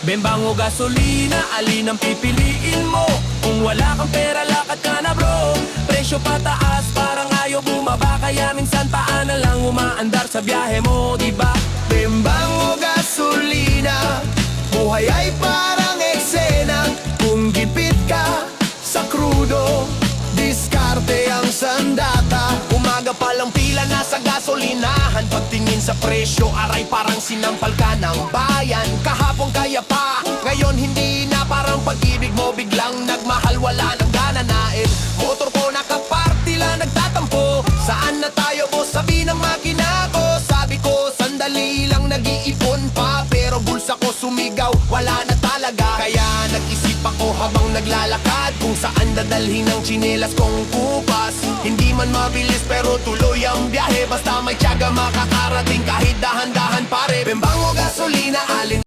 Bembang o gasolina, alin ang pipiliin mo? Kung wala kang pera, lakad ka na bro. Presyo pataas, parang ayaw bumaba, kaya minsan paa na lang umaandar sa biyahe mo, diba? Bembang o gasolina, buhay ay parang eksena. Kung gipit ka sa krudo, diskarte ang sandata. Umaga pa lang pila na sa gasolinahan, pagtingin sa presyo, aray parang sinampal ka ng bayan. Kahapon kaya pa, ngayon hindi na, parang pag-ibig mo biglang nagmahal, wala nang gananain. Motor ko nakaparty lang nagtatampo, saan na tayo boss? Sabi ng makina ko, sabi ko sandali lang nag-iipon pa, pero bulsa ko sumigaw, wala na talaga. Kaya nag-isip ako habang naglalakad, kung saan dadalhin ang tsinelas kong kupas. Hindi man mabilis pero tuloy ang biyahe, basta may tiyaga makakarating kahit dahan-dahan pare. Bembang o gasolina, alin